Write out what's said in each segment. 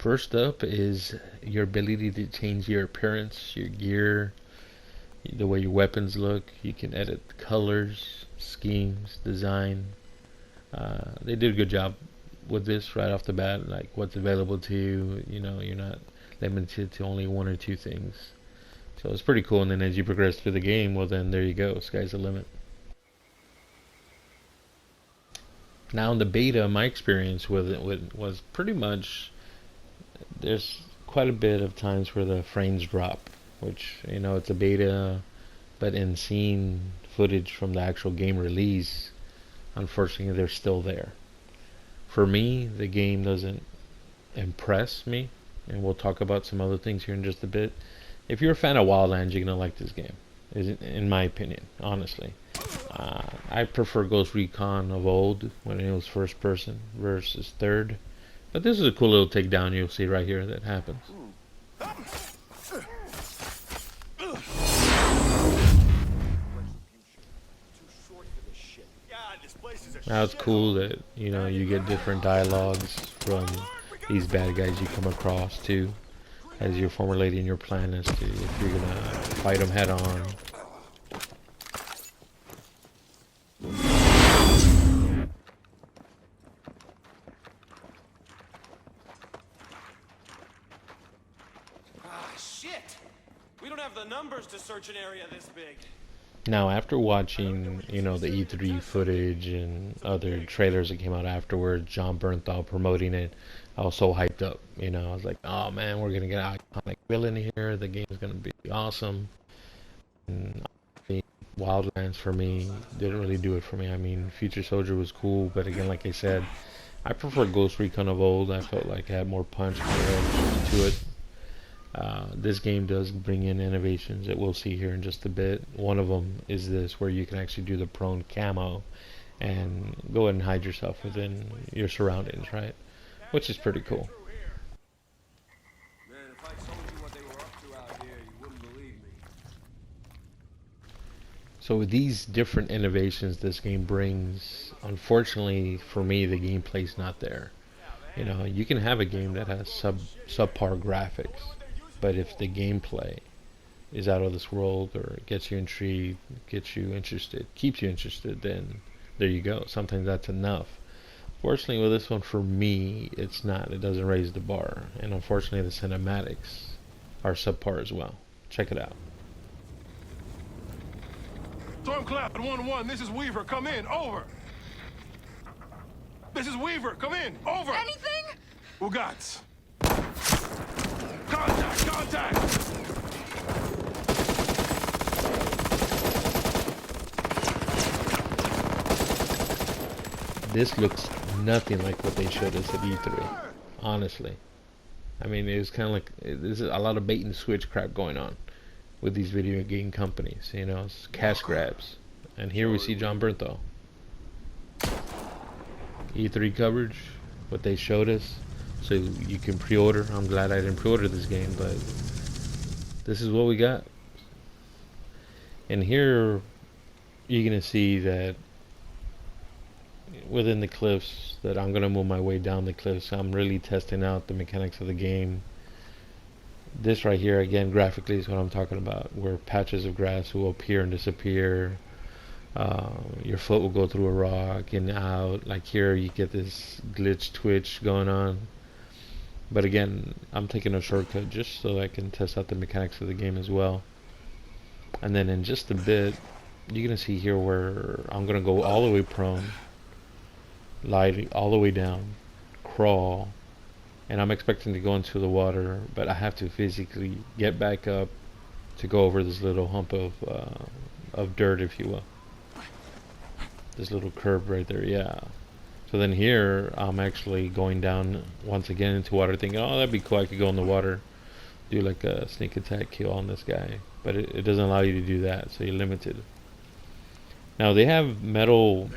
First up is your ability to change your appearance, your gear, the way your weapons look. You can edit colors, schemes, design. They did a good job with this right off the bat, like what's available to you. You know, you're not limited to only one or two things. So it's pretty cool. And then as you progress through the game, well, then there you go. Sky's the limit. Now in the beta, my experience with it was pretty much there's quite a bit of times where the frames drop, which it's a beta, but in seeing footage from the actual game release, unfortunately they're still there. For me, the game doesn't impress me, and we'll talk about some other things here in just a bit. If you're a fan of Wildlands, you're gonna like this game, in my opinion, honestly. I prefer Ghost Recon of old when it was first person versus third. But this is a cool little takedown you'll see right here that happens. Now it's cool that you get different dialogues from these bad guys you come across too, as you're formulating your plan as to if you're gonna fight them head on. Shit! We don't have the numbers to search an area this big. Now, after watching, the E3 footage and other trailers that came out afterwards, John Bernthal promoting it, I was so hyped up. I was like, oh man, we're gonna get an iconic villain here. The game's gonna be awesome. And Wildlands for me didn't really do it for me. I mean, Future Soldier was cool, but again, like I said, I prefer Ghost Recon of old. I felt like it had more punch, more edge to it. This game does bring in innovations that we'll see here in just a bit. One of them is this, where you can actually do the prone camo and go ahead and hide yourself within your surroundings, right? Which is pretty cool. So with these different innovations this game brings, unfortunately for me, the gameplay's not there. You can have a game that has subpar graphics, but if the gameplay is out of this world or gets you intrigued, gets you interested, keeps you interested, then there you go. Sometimes that's enough. Fortunately, with this one, for me, it's not. It doesn't raise the bar. And unfortunately, the cinematics are subpar as well. Check it out. Stormcloud 1-1, this is Weaver. Come in. Over. This is Weaver. Come in. Over. Anything? Ugats. Contact! Contact! This looks nothing like what they showed us at E3. Honestly. I mean, it was kind of like, there's a lot of bait and switch crap going on with these video game companies. It's cash grabs. And here we see John Bernthal. E3 coverage, what they showed us. So you can pre-order. I'm glad I didn't pre-order this game, but this is what we got. And here you're gonna see that within the cliffs, that I'm gonna move my way down the cliffs. I'm really testing out the mechanics of the game. This right here, again, graphically is what I'm talking about, where patches of grass will appear and disappear. Your foot will go through a rock and out. Like here, you get this glitch twitch going on. But again, I'm taking a shortcut just so I can test out the mechanics of the game as well. And then in just a bit, you're going to see here where I'm going to go all the way prone, lie all the way down, crawl, and I'm expecting to go into the water, but I have to physically get back up to go over this little hump of dirt, if you will. This little curve right there, yeah. So then here, I'm actually going down once again into water, thinking, oh, that'd be cool. I could go in the water, do like a sneak attack kill on this guy. But it doesn't allow you to do that, so you're limited. Now, they have metal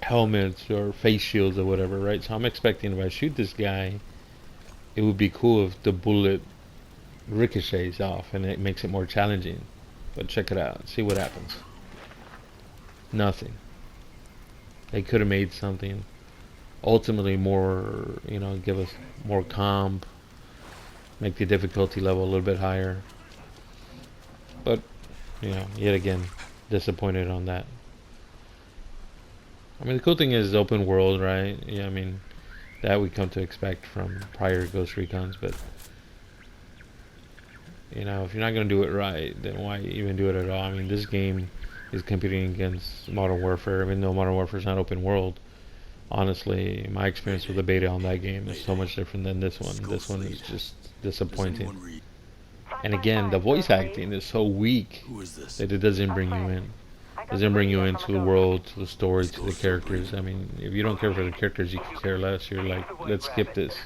helmets or face shields or whatever, right? So I'm expecting if I shoot this guy, it would be cool if the bullet ricochets off and it makes it more challenging. But check it out. See what happens. Nothing. They could have made something ultimately more, give us more comp, make the difficulty level a little bit higher. But, yet again, disappointed on that. I mean, the cool thing is open world, right? Yeah, I mean, that we come to expect from prior Ghost Recons, but if you're not going to do it right, then why even do it at all? I mean, this game is competing against Modern Warfare, even though Modern Warfare is not open world. Honestly, my experience with the beta on that game is so much different than this one. This one is just disappointing. And again, the voice acting is so weak that it doesn't bring you in. Doesn't bring you into the world, to the story, to the characters. I mean, if you don't care for the characters, you could care less. You're like, let's skip this.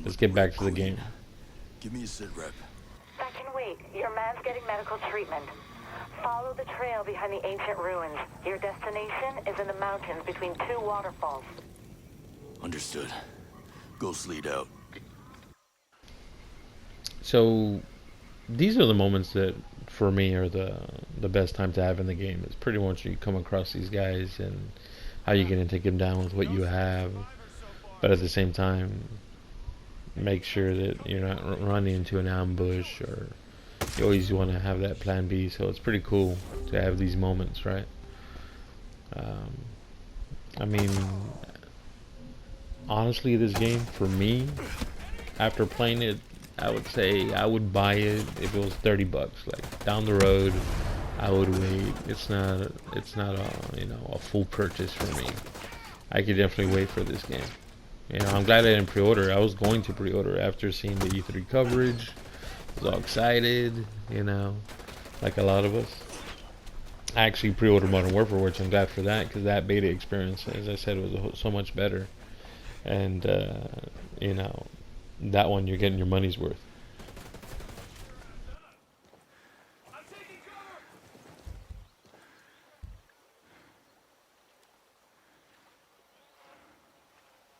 Let's get back to the game. Give me a sit rep. That can wait. Your man's getting medical treatment. Follow the trail behind the ancient ruins. Your destination is in the mountains between two waterfalls. Understood. Ghost lead out. So, these are the moments that, for me, are the best time to have in the game. It's pretty much you come across these guys and how you're going to take them down with what you have. But at the same time, make sure that you're not running into an ambush, or you always want to have that plan B. So it's pretty cool to have these moments, right? I mean, honestly, this game, for me, after playing it, I would say I would buy it if it was $30. Like down the road, I would wait. It's not a full purchase for me. I could definitely wait for this game. I'm glad I didn't pre-order. I was going to pre-order after seeing the E3 coverage. I was all excited, like a lot of us. I actually pre-ordered Modern Warfare, which I'm glad for that, because that beta experience, as I said, was so much better. And that one, you're getting your money's worth.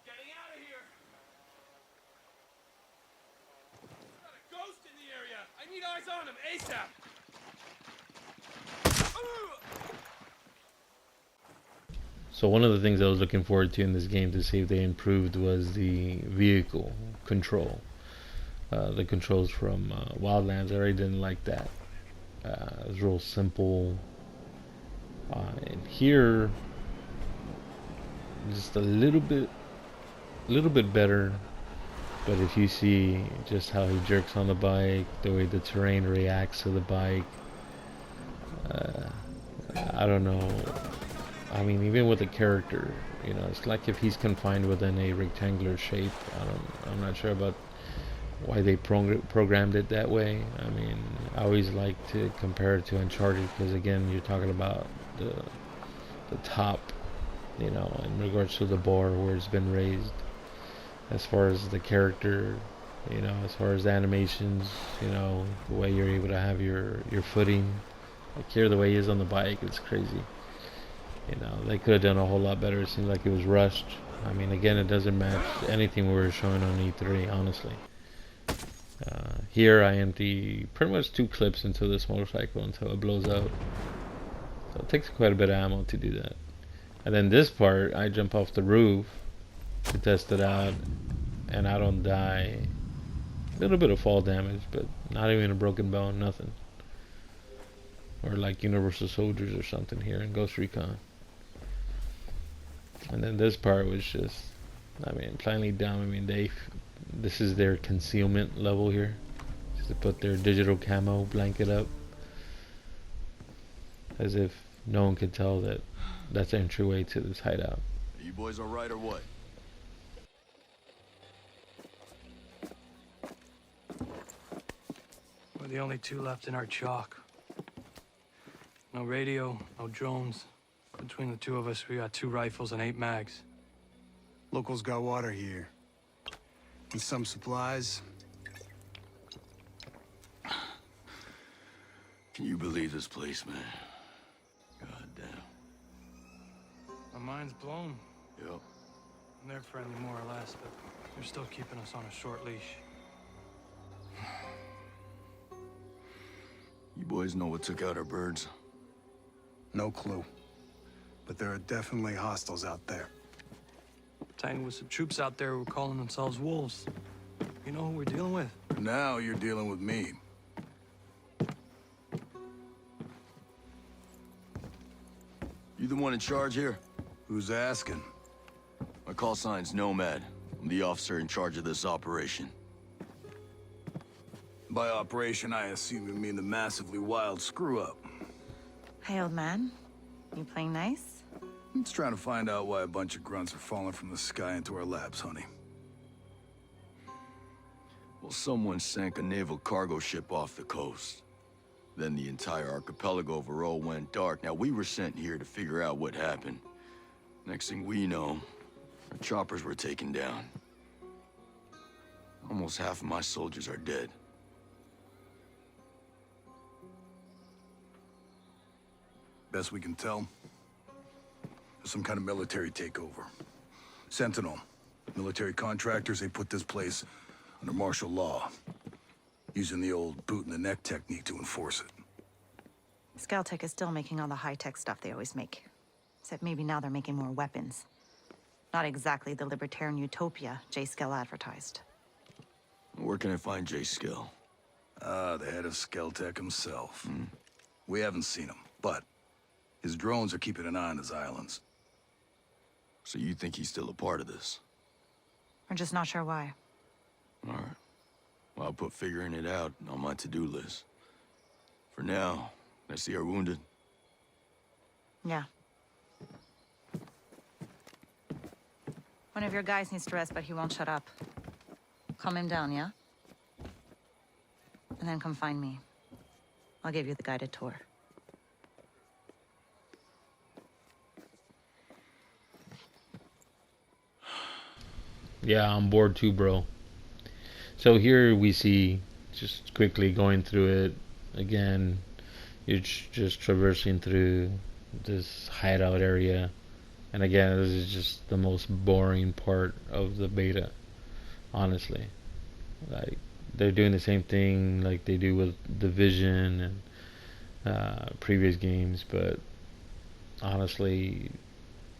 Getting out of here. Got a ghost in the area. I need eyes on him ASAP. So one of the things I was looking forward to in this game to see if they improved was the vehicle control. The controls from Wildlands, I really didn't like that. It was real simple. And here, just a little bit better. But if you see just how he jerks on the bike, the way the terrain reacts to the bike, I don't know. I mean, even with the character, it's like if he's confined within a rectangular shape. I'm not sure about why they programmed it that way. I mean, I always like to compare it to Uncharted, because again, you're talking about the top, in regards to the bar where it's been raised. As far as the character, as far as the animations, the way you're able to have your footing. Like here, the way he is on the bike, it's crazy. They could have done a whole lot better. It seems like it was rushed. I mean, again, it doesn't match anything we were showing on E3, honestly. Here, I empty pretty much 2 clips into this motorcycle until it blows out. So it takes quite a bit of ammo to do that. And then this part, I jump off the roof to test it out, and I don't die. A little bit of fall damage, but not even a broken bone, nothing. Or like Universal Soldiers or something here in Ghost Recon. And then this part was just, plainly dumb. This is their concealment level here. Just to put their digital camo blanket up. As if no one could tell that that's the entryway to this hideout. Are you boys alright or what? We're the only 2 left in our chalk. No radio, no drones. Between the 2 of us, we got 2 rifles and 8 mags. Locals got water here. And some supplies. Can you believe this place, man? God damn. My mind's blown. Yep. And they're friendly more or less, but they're still keeping us on a short leash. You boys know what took out our birds? No clue. But there are definitely hostiles out there. Tangled with some troops out there who were calling themselves wolves. You know who we're dealing with? now, you're dealing with me. You the one in charge here? Who's asking? My call sign's Nomad. I'm the officer in charge of this operation. By operation, I assume you mean the massively wild screw-up. Hey, old man. You playing nice? I'm just trying to find out why a bunch of grunts are falling from the sky into our laps, honey. Well, someone sank a naval cargo ship off the coast. Then the entire archipelago of Varol went dark. Now, we were sent here to figure out what happened. Next thing we know, our choppers were taken down. Almost half of my soldiers are dead. Best we can tell, there's some kind of military takeover. Sentinel, military contractors, they put this place under martial law, using the old boot-in-the-neck technique to enforce it. Scaltech is still making all the high-tech stuff they always make. Except maybe now they're making more weapons. Not exactly the libertarian utopia J. Skell advertised. Where can I find Jay Skill? The head of Skeltech himself. We haven't seen him, but his drones are keeping an eye on his islands. So you think he's still a part of this? We're just not sure why. All right. Well, I'll put figuring it out on my to-do list. For now, I see our wounded. Yeah. One of your guys needs to rest, but he won't shut up. Calm him down, yeah? And then come find me. I'll give you the guided tour. Yeah, I'm bored too, bro. So here we see, just quickly going through it again, you're just traversing through this hideout area. And again, this is just the most boring part of the beta, honestly. Like, they're doing the same thing like they do with Division and previous games, but honestly,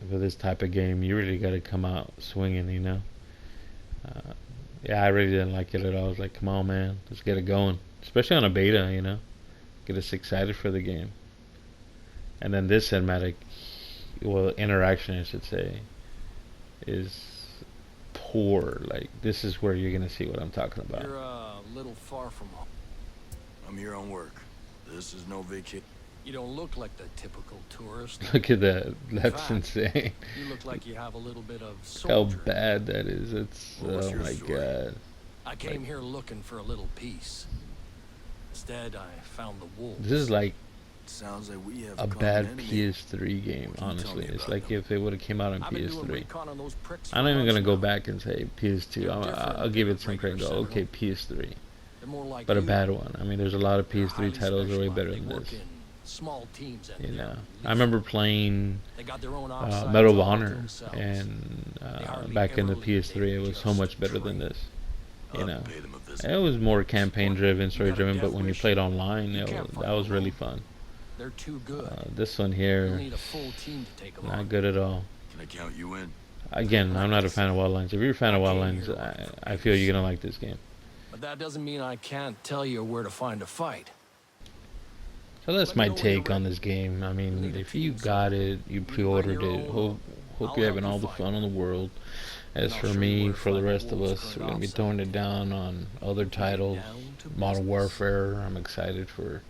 for this type of game, you really got to come out swinging, you know? Yeah, I really didn't like it at all. I was like, come on, man, let's get it going. Especially on a beta, you know? Get us excited for the game. And then this cinematic, well, interaction, I should say, is poor. Like, this is where you're going to see what I'm talking about. You're a little far from home. I'm here on work. This is no vacation. You don't look like the typical tourist. Look at that. That's fact, insane. You look like you have a little bit of How soldier. bad that is. It's, Well, what's oh your my story? god. I came here looking for a little peace. Instead, I found the wolves. This is like Sounds like we have a common bad enemy. PS3 game, What can you tell honestly. me It's about like them? if it would have came out on I've been doing PS3. recon on those pricks for I'm not even months going to go now. back and say PS2. They're I'll different give than it some credit and go, regular okay, PS3. They're more like But a you. bad one. I mean, there's a lot of They're PS3 highly titles that are way specialized. better They than work this. in small teams and You they're know, lethal. I remember playing They got their own ops Medal of sites all to Honor, themselves. and They hardly back in the ever leave. PS3, They it was so just much better than train. this. I'll You have know, to pay them a visit. it was more campaign driven, story driven, but death when you wish, played online, you it can't was, fight that was really alone. fun. They're too good. This one You'll here, need a full team to take them not on. good at all. Can I count you in? Again, I'm not a fan of Wildlands. If you're a fan of Wildlands, I feel you're gonna like this game. But that doesn't mean I can't tell you where to find a fight. So that's Let me my know when you're take on ready. this game. I mean, Lead a if you team, got it, you pre-ordered your it. own, Hope I'll you're having help you all the fight. fun in the world. As I'll for show you me, where to for the find the rest of wolves' us, we're current gonna be offset. throwing it down on other titles. Down to Modern business. Warfare. I'm excited for,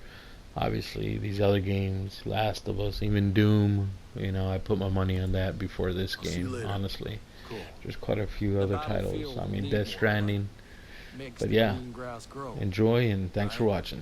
obviously, these other games. Last of Us, even Doom. You know, I put my money on that before this I'll see you game. later. Honestly, Cool. there's quite a few The other titles. battlefield I mean, will Death need more, Stranding. Makes But the yeah, green grass grow. enjoy and thanks for watching.